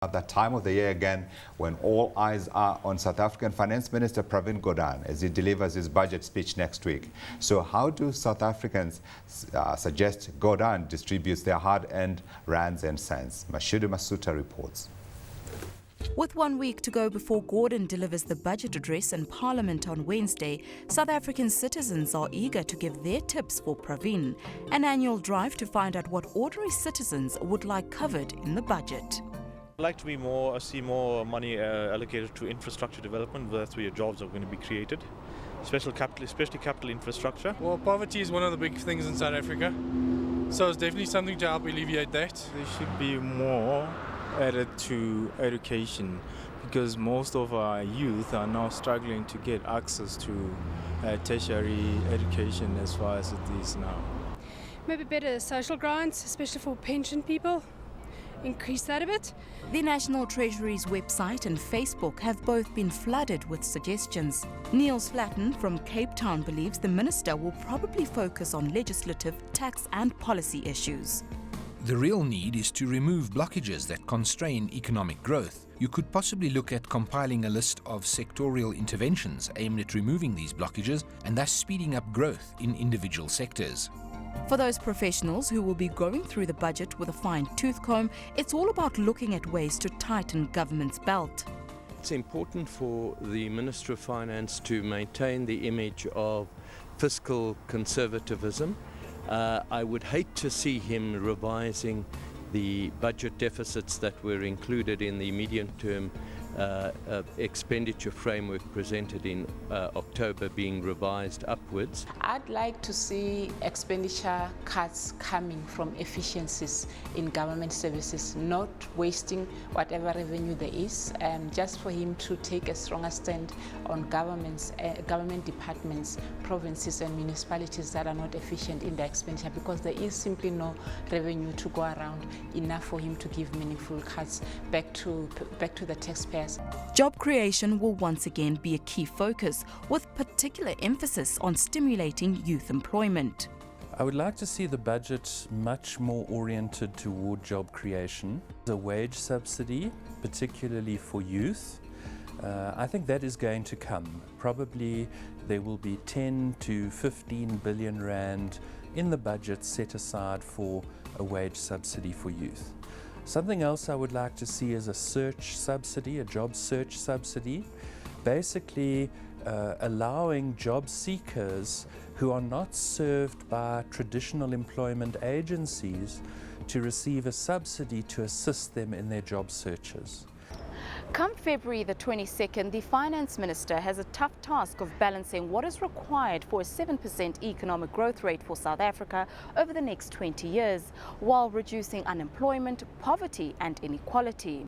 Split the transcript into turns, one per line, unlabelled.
about that time of the year again when all eyes are on South African Finance Minister Pravin Gordhan as he delivers his budget speech next week. So how do South Africans suggest Gordhan distributes their hard-earned rands and cents? Masutha reports.
With 1 week to go before Gordhan delivers the budget address in Parliament on Wednesday, South African citizens are eager to give their tips for Pravin, an annual drive to find out what ordinary citizens would like covered in the budget.
I'd like to see more money allocated to infrastructure development. That's where your jobs are going to be created, especially capital infrastructure.
Well, poverty is one of the big things in South Africa, so it's definitely something to help alleviate that.
There should be more added to education because most of our youth are now struggling to get access to tertiary education as far as it is now.
Maybe better social grants, especially for pension people. Increase that a bit.
The National Treasury's website and Facebook have both been flooded with suggestions. Niels Flatten from Cape Town believes the minister will probably focus on legislative, tax and policy issues.
The real need is to remove blockages that constrain economic growth. You could possibly look at compiling a list of sectorial interventions aimed at removing these blockages and thus speeding up growth in individual sectors.
For those professionals who will be going through the budget with a fine-tooth comb, it's all about looking at ways to tighten government's belt.
It's important for the Minister of Finance to maintain the image of fiscal conservatism. I would hate to see him revising the budget deficits that were included in the medium-term expenditure framework presented in October being revised upwards.
I'd like to see expenditure cuts coming from efficiencies in government services, not wasting whatever revenue there is, just for him to take a stronger stand on government departments, provinces and municipalities that are not efficient in their expenditure, because there is simply no revenue to go around enough for him to give meaningful cuts back to the taxpayers.
Job creation will once again be a key focus, with particular emphasis on stimulating youth employment.
I would like to see the budget much more oriented toward job creation. The wage subsidy, particularly for youth, I think that is going to come. Probably there will be 10 to 15 billion rand in the budget set aside for a wage subsidy for youth. Something else I would like to see is a search subsidy, a job search subsidy, basically allowing job seekers who are not served by traditional employment agencies to receive a subsidy to assist them in their job searches.
Come February the 22nd, the Finance Minister has a tough task of balancing what is required for a 7% economic growth rate for South Africa over the next 20 years, while reducing unemployment, poverty and inequality.